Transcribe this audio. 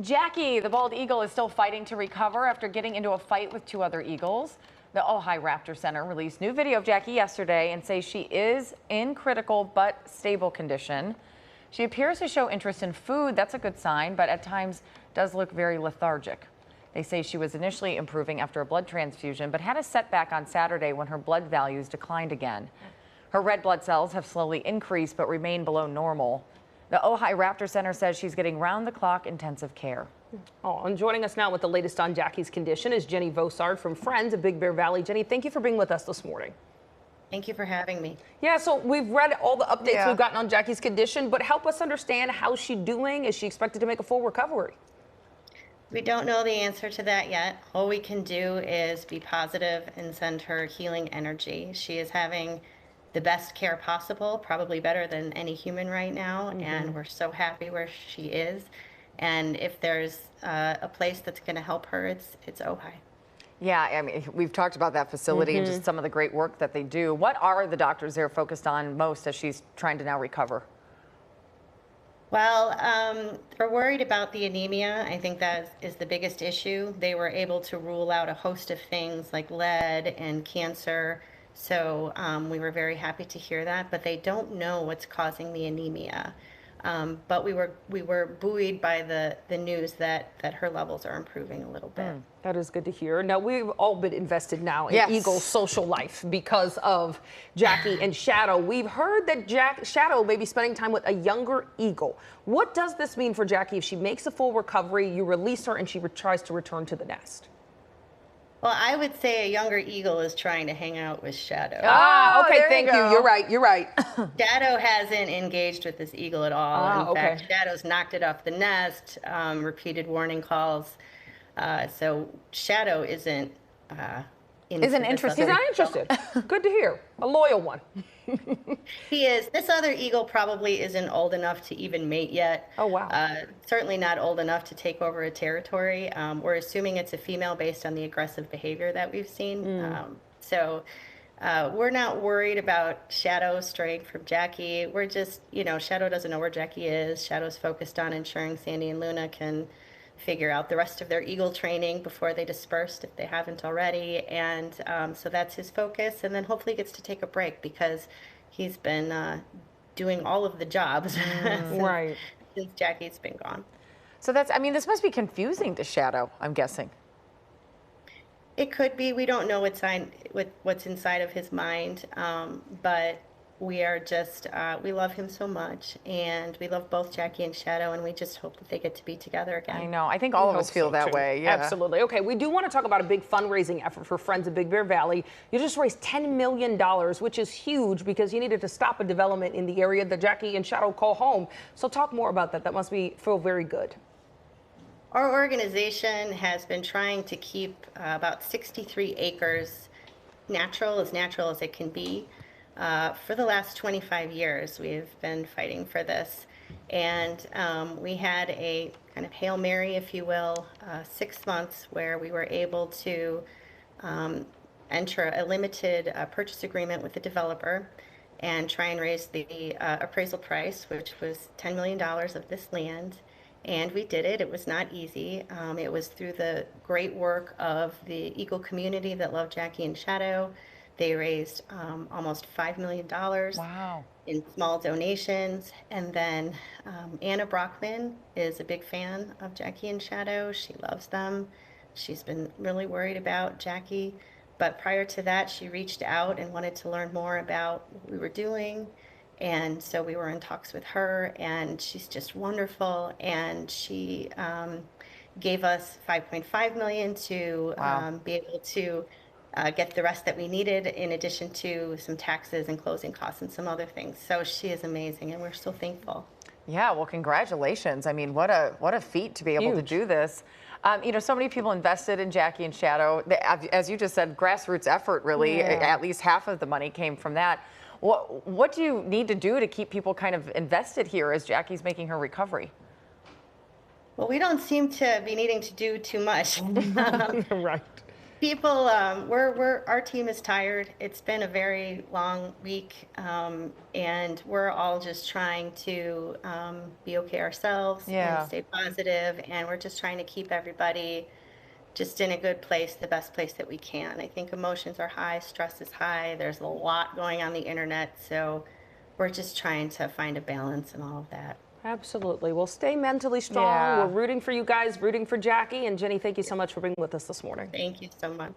Jackie, the bald eagle, is still fighting to recover after getting into a fight with two other eagles. The Ojai Raptor Center released new video of Jackie yesterday and says she is in critical but stable condition. She appears to show interest in food. That's a good sign, but at times does look very lethargic. They say she was initially improving after a blood transfusion, but had a setback on Saturday when her blood values declined again. Her red blood cells have slowly increased but remain below normal. The Ojai Raptor Center says she's getting round-the-clock intensive care. Oh, and joining us now with the latest on Jackie's condition is Jenny Voisard from Friends of Big Bear Valley. Jenny, thank you for being with us this morning. Thank you for having me. Yeah, so we've read all the updates we've gotten on Jackie's condition, but help us understand how she's doing. Is she expected to make a full recovery? We don't know the answer to that yet. All we can do is be positive and send her healing energy. She is having the best care possible, probably better than any human right now, and we're so happy where she is. And if there's a place that's going to help her, it's Ojai. Yeah, I mean, we've talked about that facility and just some of the great work that they do. What are the doctors there focused on most as she's trying to now recover? Well, they're worried about the anemia. I think that is the biggest issue. They were able to rule out a host of things like lead and cancer. So we were very happy to hear that, but they don't know what's causing the anemia. But we were buoyed by the news that her levels are improving a little bit. That is good to hear. Now, we've all been invested now in Eagle's social life because of Jackie and Shadow. We've heard that Shadow may be spending time with a younger eagle. What does this mean for Jackie if she makes a full recovery, you release her, and she tries to return to the nest? Well, I would say a younger eagle is trying to hang out with Shadow. Ah, okay, thank you. You're right. You're right. Shadow hasn't engaged with this eagle at all. In fact, Shadow's knocked it off the nest, repeated warning calls. So Shadow isn't interested. He's not interested. Good to hear. A loyal one. He is. This other eagle probably isn't old enough to even mate yet. Oh, wow. Certainly not old enough to take over a territory. We're assuming it's a female based on the aggressive behavior that we've seen. So we're not worried about Shadow straying from Jackie. We're just, Shadow doesn't know where Jackie is. Shadow's focused on ensuring Sandy and Luna can figure out the rest of their eagle training before they dispersed if they haven't already. And so that's his focus. And then hopefully he gets to take a break because he's been doing all of the jobs since Jackie's been gone. So this must be confusing to Shadow, I'm guessing. It could be. We don't know what's inside of his mind, but we are just, we love him so much, and we love both Jackie and Shadow, and we just hope that they get to be together again. I know. I think all of us feel that way. Yeah. Absolutely. Okay, we do want to talk about a big fundraising effort for Friends of Big Bear Valley. You just raised $10 million, which is huge because you needed to stop a development in the area that Jackie and Shadow call home. So talk more about that. That must feel very good. Our organization has been trying to keep about 63 acres natural as it can be. For the last 25 years, we've been fighting for this. And we had a kind of Hail Mary, if you will, 6 months where we were able to enter a limited purchase agreement with the developer and try and raise the appraisal price, which was $10 million of this land. And we did it. It was not easy. It was through the great work of the eagle community that loved Jackie and Shadow. They raised almost $5 million in small donations. And then Anna Brockman is a big fan of Jackie and Shadow. She loves them. She's been really worried about Jackie. But prior to that, she reached out and wanted to learn more about what we were doing. And so we were in talks with her, and she's just wonderful. And she gave us $5.5 million to be able to get the rest that we needed, in addition to some taxes and closing costs and some other things. So she is amazing, and we're so thankful. Yeah, well, congratulations. I mean, what a feat to be able to do this. So many people invested in Jackie and Shadow. As you just said, grassroots effort, really. At least half of the money came from that. What do you need to do to keep people kind of invested here as Jackie's making her recovery? Well, we don't seem to be needing to do too much. Right. People, our team is tired. It's been a very long week, and we're all just trying to be okay ourselves and stay positive, and we're just trying to keep everybody just in a good place, the best place that we can. I think emotions are high, stress is high, there's a lot going on the internet, so we're just trying to find a balance in all of that. Absolutely. Well, stay mentally strong. Yeah. We're rooting for you guys, rooting for Jackie. And Jenny, thank you so much for being with us this morning. Thank you so much.